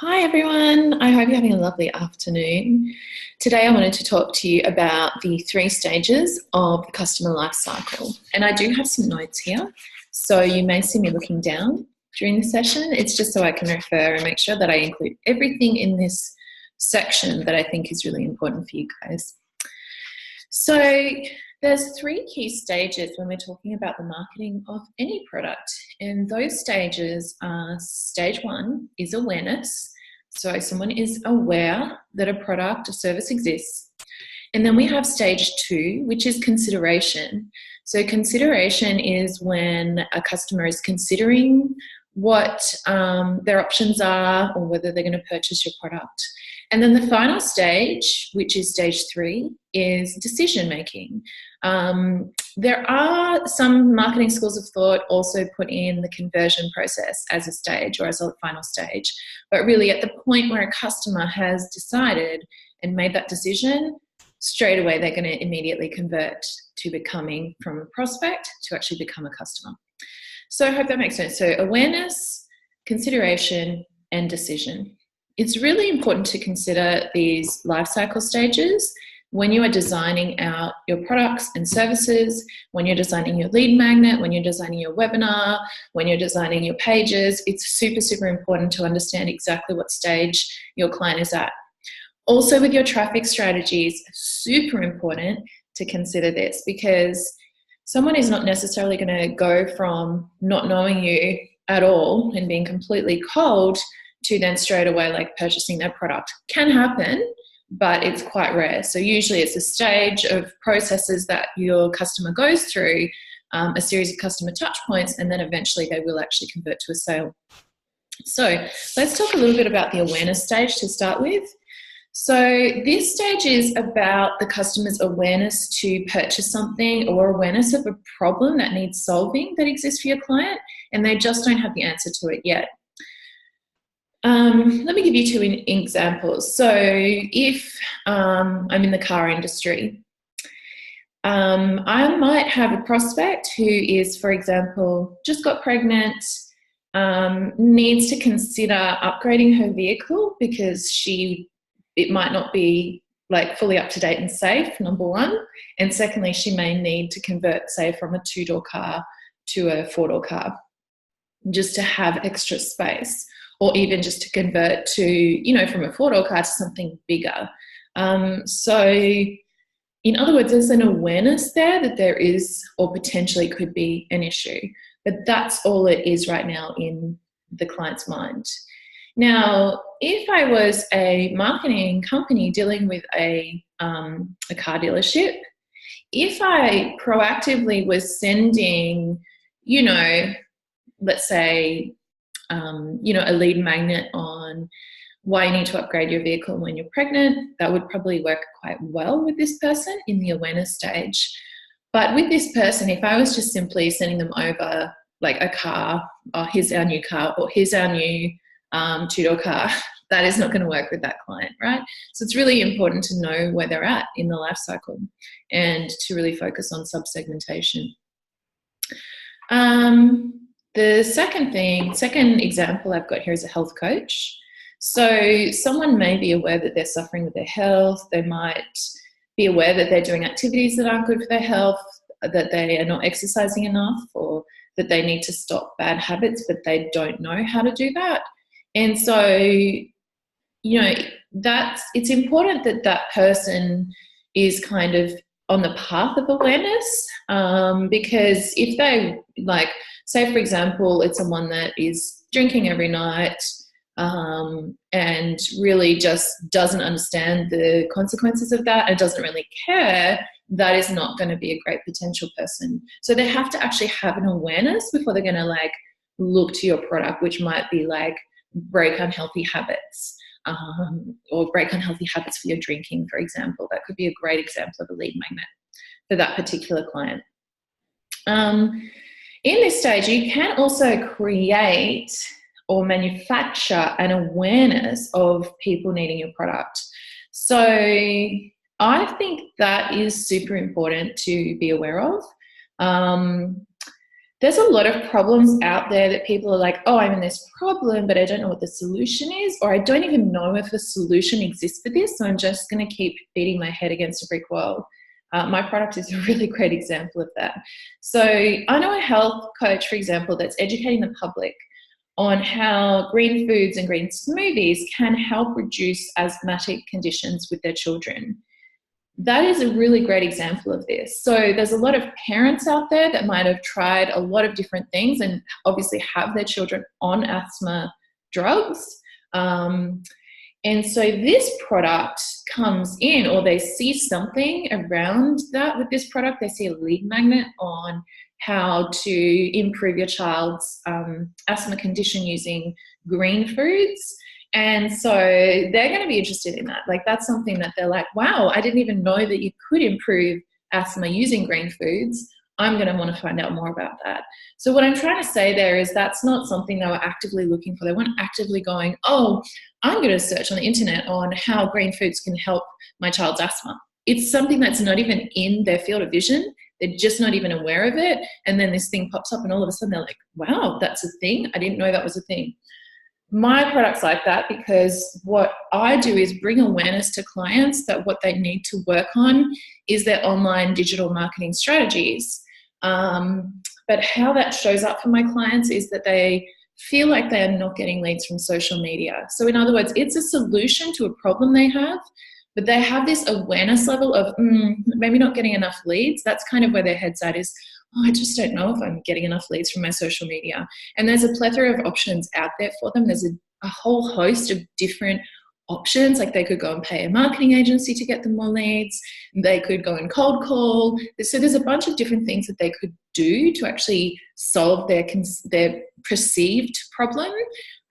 Hi everyone, I hope you're having a lovely afternoon. Today I wanted to talk to you about the three stages of the customer life cycle. And I do have some notes here, so you may see me looking down during the session. It's just so I can refer and make sure that I include everything in this section that I think is really important for you guys. So there's three key stages when we're talking about the marketing of any product, and those stages are: stage one is awareness. So someone is aware that a product or service exists. And then we have stage two, which is consideration. So consideration is when a customer is considering what their options are or whether they're going to purchase your product. And then the final stage, which is stage three, is decision making. There are some marketing schools of thought also put in the conversion process as a stage or as a final stage. But really at the point where a customer has decided and made that decision, straight away they're going to immediately convert to becoming from a prospect to actually become a customer. So I hope that makes sense. So awareness, consideration, and decision. It's really important to consider these life cycle stages when you are designing out your products and services, when you're designing your lead magnet, when you're designing your webinar, when you're designing your pages. It's super, super important to understand exactly what stage your client is at. Also with your traffic strategies, super important to consider this, because someone is not necessarily going to go from not knowing you at all and being completely cold to then straight away like purchasing their product. Can happen, but it's quite rare. So usually it's a stage of processes that your customer goes through, a series of customer touch points, and then eventually they will actually convert to a sale. So let's talk a little bit about the awareness stage to start with. So this stage is about the customer's awareness to purchase something or awareness of a problem that needs solving that exists for your client, and they just don't have the answer to it yet. Let me give you two examples. So if I'm in the car industry, I might have a prospect who is, for example, just got pregnant, needs to consider upgrading her vehicle because it might not be like fully up to date and safe, number one. And secondly, she may need to convert, say, from a two-door car to a four-door car just to have extra space, or even just to convert to, from a four-door car to something bigger. So in other words, there's an awareness there that there is or potentially could be an issue, but that's all it is right now in the client's mind. Now, if I was a marketing company dealing with a car dealership, if I proactively was sending, let's say, a lead magnet on why you need to upgrade your vehicle when you're pregnant, that would probably work quite well with this person in the awareness stage. But with this person, if I was just simply sending them over like a car, or here's our new car, or here's our new two-door car, that is not going to work with that client, right? So it's really important to know where they're at in the life cycle and to really focus on sub-segmentation. The second example I've got here is a health coach. So someone may be aware that they're suffering with their health. They might be aware that they're doing activities that aren't good for their health, that they are not exercising enough, or that they need to stop bad habits, but they don't know how to do that. And so, it's important that that person is kind of on the path of awareness, because if they, say for example, it's someone that is drinking every night and really just doesn't understand the consequences of that and doesn't really care, that is not going to be a great potential person. So they have to actually have an awareness before they're going to look to your product, which might be break unhealthy habits. Or break unhealthy habits for your drinking, for example. That could be a great example of a lead magnet for that particular client. In this stage, you can also create or manufacture an awareness of people needing your product. So I think that is super important to be aware of. there's a lot of problems out there that people are like, oh, I'm in this problem, but I don't know what the solution is, or I don't even know if a solution exists for this, so I'm just going to keep beating my head against a brick wall. My product is a really great example of that. So I know a health coach, for example, that's educating the public on how green foods and green smoothies can help reduce asthmatic conditions with their children. That is a really great example of this. So there's a lot of parents out there that might have tried a lot of different things and obviously have their children on asthma drugs. And so this product comes in, or they see something around that with this product. They see a lead magnet on how to improve your child's asthma condition using green foods. And so they're going to be interested in that. Like, that's something that they're like, wow, I didn't even know that you could improve asthma using green foods. I'm going to want to find out more about that. So what I'm trying to say there is that's not something they were actively looking for. They weren't actively going, oh, I'm going to search on the internet on how green foods can help my child's asthma. It's something that's not even in their field of vision. They're just not even aware of it. And then this thing pops up and all of a sudden they're like, wow, that's a thing. I didn't know that was a thing. My product's like that because what I do is bring awareness to clients that what they need to work on is their online digital marketing strategies. But how that shows up for my clients is that they feel like they're not getting leads from social media. So in other words, it's a solution to a problem they have, but they have this awareness level of maybe not getting enough leads. That's kind of where their head's at is, oh, I just don't know if I'm getting enough leads from my social media. And there's a plethora of options out there for them. There's a whole host of different options. Like, they could go and pay a marketing agency to get them more leads. They could go and cold call. So there's a bunch of different things that they could do to actually solve their perceived problem.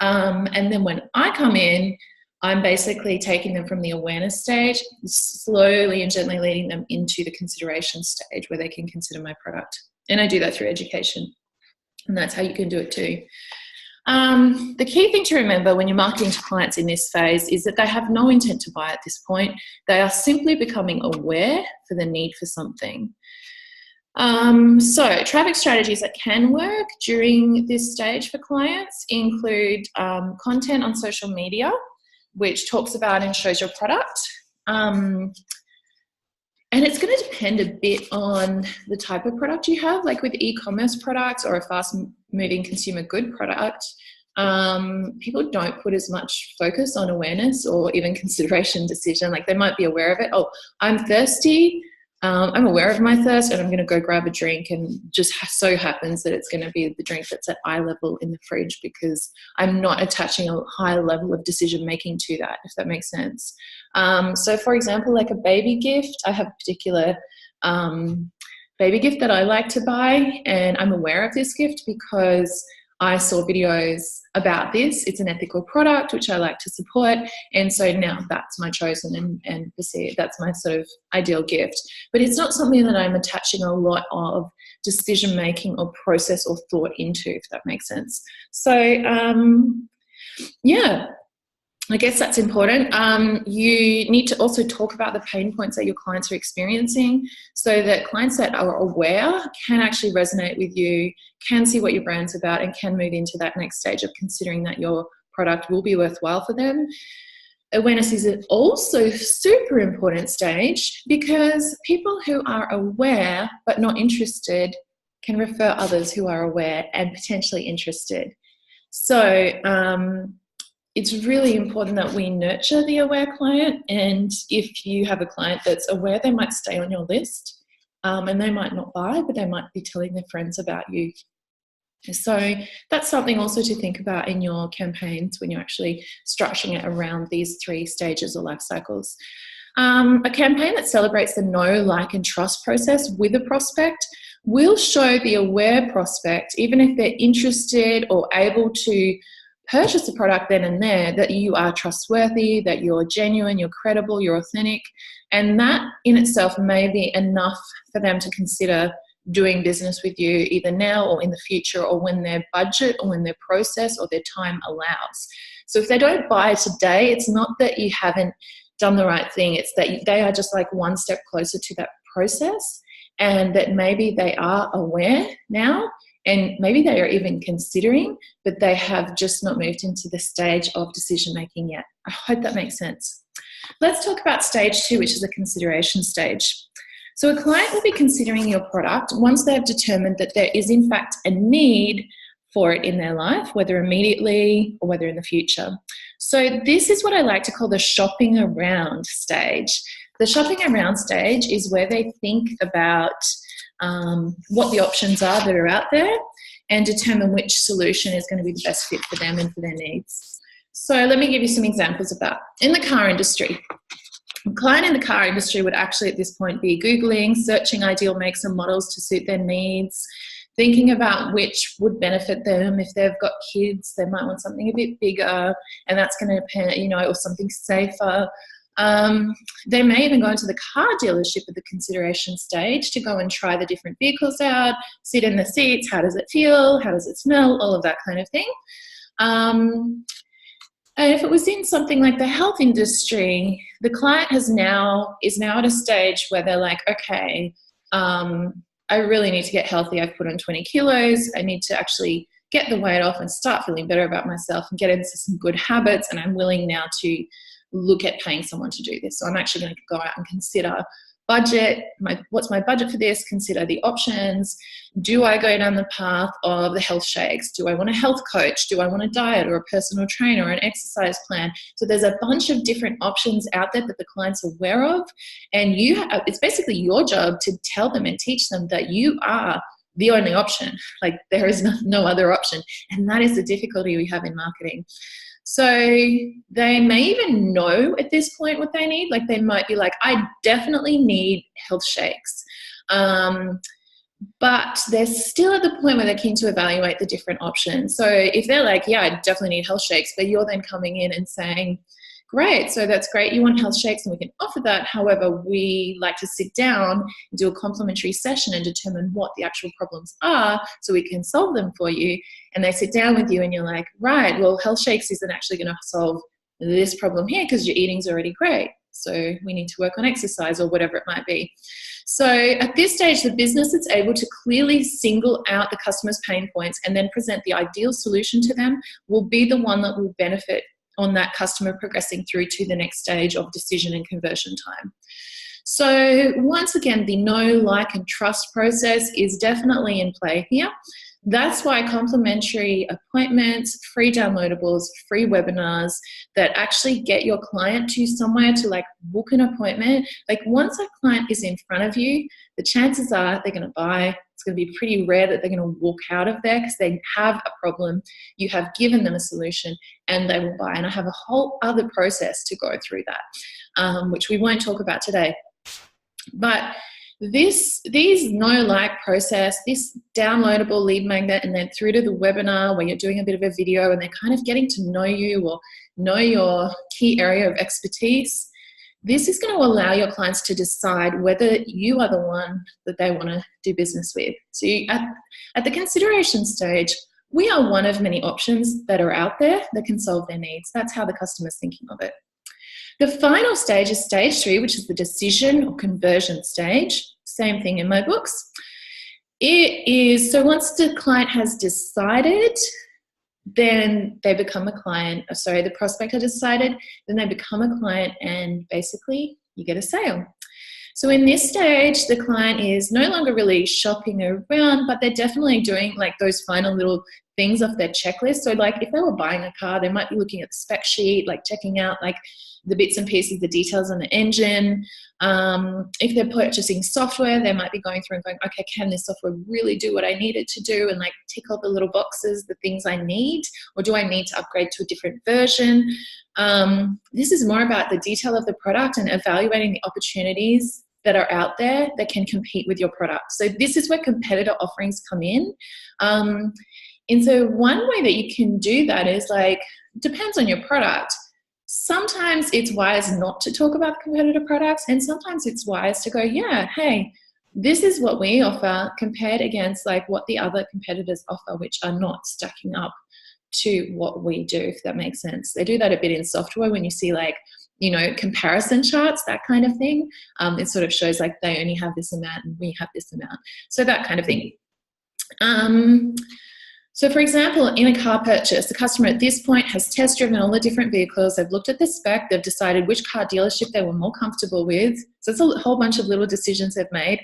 And then when I come in, I'm basically taking them from the awareness stage, slowly and gently leading them into the consideration stage where they can consider my product. And I do that through education. And that's how you can do it too. The key thing to remember when you're marketing to clients in this phase is that they have no intent to buy at this point. They are simply becoming aware for the need for something. So traffic strategies that can work during this stage for clients include content on social media, which talks about and shows your product. And it's going to depend a bit on the type of product you have. Like with e-commerce products or a fast-moving consumer good product, people don't put as much focus on awareness or even consideration decision. Like, they might be aware of it. Oh, I'm thirsty. I'm aware of my thirst and I'm going to go grab a drink, and just so happens that it's going to be the drink that's at eye level in the fridge because I'm not attaching a high level of decision making to that, if that makes sense. So for example, like a baby gift, I have a particular baby gift that I like to buy, and I'm aware of this gift because I saw videos about this. It's an ethical product, which I like to support. And so now that's my chosen and perceived, that's my sort of ideal gift. But it's not something that I'm attaching a lot of decision-making or process or thought into, if that makes sense. So, yeah. I guess that's important. You need to also talk about the pain points that your clients are experiencing so that clients that are aware can actually resonate with you, can see what your brand's about, and can move into that next stage of considering that your product will be worthwhile for them. Awareness is also super important stage because people who are aware but not interested can refer others who are aware and potentially interested. So, it's really important that we nurture the aware client, and if you have a client that's aware, they might stay on your list and they might not buy, but they might be telling their friends about you. So that's something also to think about in your campaigns when you're actually structuring it around these 3 stages or life cycles. A campaign that celebrates the know, like and trust process with a prospect will show the aware prospect, even if they're interested or able to purchase the product then and there, that you are trustworthy, that you're genuine, you're credible, you're authentic. And that in itself may be enough for them to consider doing business with you either now or in the future, or when their budget or when their process or their time allows. So if they don't buy today, it's not that you haven't done the right thing. It's that they are just like one step closer to that process, and that maybe they are aware now. and maybe they are even considering, but they have just not moved into the stage of decision making yet. I hope that makes sense. Let's talk about stage 2, which is the consideration stage. So a client will be considering your product once they've determined that there is in fact a need for it in their life, whether immediately or whether in the future. So this is what I like to call the shopping around stage. The shopping around stage is where they think about what the options are that are out there and determine which solution is going to be the best fit for them and for their needs. So let me give you some examples of that. In the car industry, a client in the car industry would actually at this point be Googling, searching ideal makes and models to suit their needs, thinking about which would benefit them. If they've got kids, they might want something a bit bigger, and that's going to, or something safer. They may even go into the car dealership at the consideration stage to go and try the different vehicles out, sit in the seats, how does it feel, how does it smell, all of that kind of thing. And if it was in something like the health industry, the client is now at a stage where they're like, okay, I really need to get healthy. I've put on 20 kilos. I need to actually get the weight off and start feeling better about myself and get into some good habits. And I'm willing now to look at paying someone to do this. So I'm actually going to go out and consider budget. What's my budget for this? Consider the options. Do I go down the path of the health shakes? Do I want a health coach? Do I want a diet or a personal trainer or an exercise plan? So there's a bunch of different options out there that the client's aware of. And it's basically your job to tell them and teach them that you are the only option. Like there is no other option. And that is the difficulty we have in marketing. So they may even know at this point what they need. Like they might be like, I definitely need health shakes. But they're still at the point where they're keen to evaluate the different options. So if they're like, yeah, I definitely need health shakes, but you're then coming in and saying, great, so that's great. You want health shakes and we can offer that. However, we like to sit down and do a complimentary session and determine what the actual problems are so we can solve them for you. And they sit down with you and you're like, right, well, health shakes isn't actually going to solve this problem here because your eating's already great. So we need to work on exercise or whatever it might be. So at this stage, the business is able to clearly single out the customer's pain points and then present the ideal solution to them will be the one that will benefit on that customer progressing through to the next stage of decision and conversion time. So once again, the know, like, and trust process is definitely in play here. That's why complimentary appointments, free downloadables, free webinars that actually get your client to somewhere to like book an appointment. Like once a client is in front of you, the chances are they're going to buy. It's going to be pretty rare that they're going to walk out of there because they have a problem. You have given them a solution and they will buy. And I have a whole other process to go through that, which we won't talk about today. But these know-like process, this downloadable lead magnet, and then through to the webinar where you're doing a bit of a video and they're kind of getting to know you or know your key area of expertise, this is going to allow your clients to decide whether you are the one that they want to do business with. So at the consideration stage, we are one of many options that are out there that can solve their needs. That's how the customer's thinking of it. The final stage is stage 3, which is the decision or conversion stage. Same thing in my books. It is, so once the client has decided, then they become a client. Sorry, the prospect has decided, then they become a client and basically you get a sale. So in this stage, the client is no longer really shopping around, but they're definitely doing like those final little things off their checklist. So like if they were buying a car, they might be looking at the spec sheet, like checking out like the bits and pieces, the details on the engine. If they're purchasing software, they might be going through and going, okay, can this software really do what I need it to do? And like tick all the little boxes, the things I need, or do I need to upgrade to a different version? This is more about the detail of the product and evaluating the opportunities that are out there that can compete with your product. So this is where competitor offerings come in. And so one way that you can do that is like, depends on your product. Sometimes it's wise not to talk about competitor products, and sometimes it's wise to go, yeah, hey, this is what we offer compared against like what the other competitors offer, which are not stacking up to what we do, if that makes sense. They do that a bit in software when you see like, you know, comparison charts, that kind of thing. It sort of shows like they only have this amount and we have this amount. So that kind of thing. So for example, in a car purchase, the customer at this point has test driven all the different vehicles. They've looked at the spec. They've decided which car dealership they were more comfortable with. So it's a whole bunch of little decisions they've made.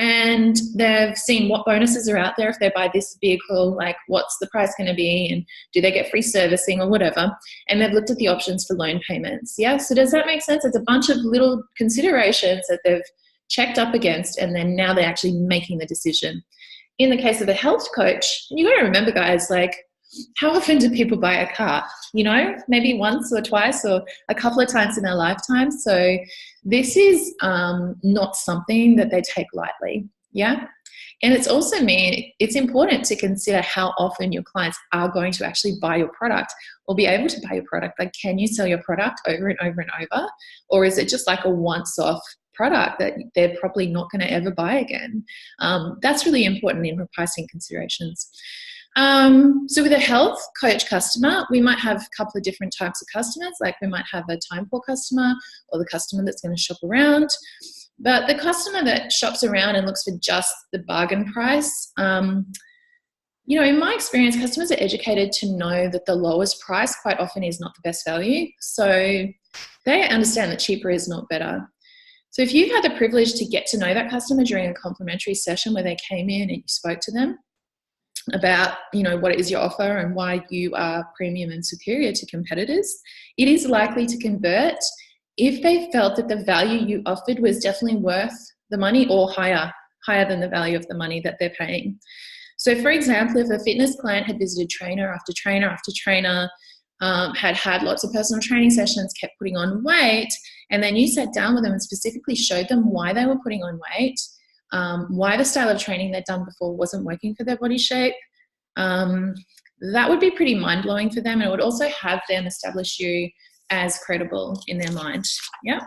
And they've seen what bonuses are out there if they buy this vehicle, like what's the price going to be and do they get free servicing or whatever. And they've looked at the options for loan payments. Yeah, so does that make sense? It's a bunch of little considerations that they've checked up against, and then now they're actually making the decision. In the case of a health coach, you got to remember, guys, like, how often do people buy a car? You know, maybe once or twice or a couple of times in their lifetime. So this is not something that they take lightly. Yeah. And it's also it's important to consider how often your clients are going to actually buy your product or be able to buy your product. Like, can you sell your product over and over and over? Or is it just like a once-off product that they're probably not going to ever buy again? That's really important in pricing considerations. So with a health coach customer, we might have a couple of different types of customers. Like, we might have a time poor customer or the customer that's going to shop around. But the customer that shops around and looks for just the bargain price, you know, in my experience, customers are educated to know that the lowest price quite often is not the best value. So they understand that cheaper is not better. So if you've had the privilege to get to know that customer during a complimentary session where they came in and you spoke to them about, you know, what is your offer and why you are premium and superior to competitors, it is likely to convert if they felt that the value you offered was definitely worth the money or higher than the value of the money that they're paying. So for example, if a fitness client had visited trainer after trainer after trainer, had lots of personal training sessions, kept putting on weight, and then you sat down with them and specifically showed them why they were putting on weight, why the style of training they'd done before wasn't working for their body shape, that would be pretty mind-blowing for them, and it would also have them establish you as credible in their mind. Yeah.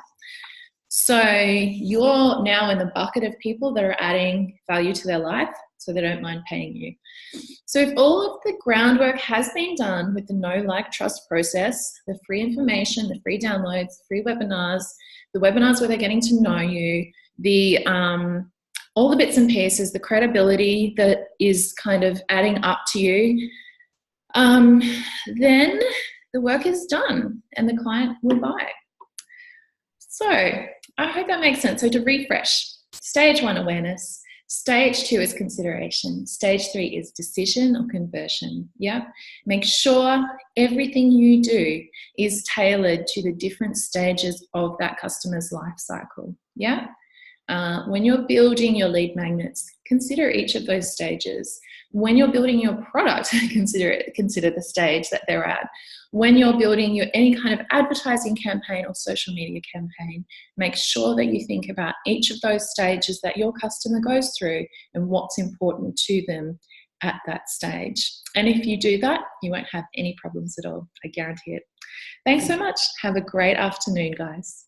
So you're now in the bucket of people that are adding value to their life, so they don't mind paying you. So if all of the groundwork has been done with the know, like, trust process, the free information, the free downloads, free webinars, the webinars where they're getting to know you, the all the bits and pieces, the credibility that is kind of adding up to you, then the work is done and the client will buy. So I hope that makes sense. So to refresh, stage 1, awareness. Stage 2 is consideration. Stage 3 is decision or conversion. Yeah. Make sure everything you do is tailored to the different stages of that customer's life cycle. Yeah. When you're building your lead magnets, consider each of those stages. When you're building your product, consider the stage that they're at. When you're building any kind of advertising campaign or social media campaign, make sure that you think about each of those stages that your customer goes through and what's important to them at that stage. And if you do that, you won't have any problems at all. I guarantee it. Thanks so much. Have a great afternoon, guys.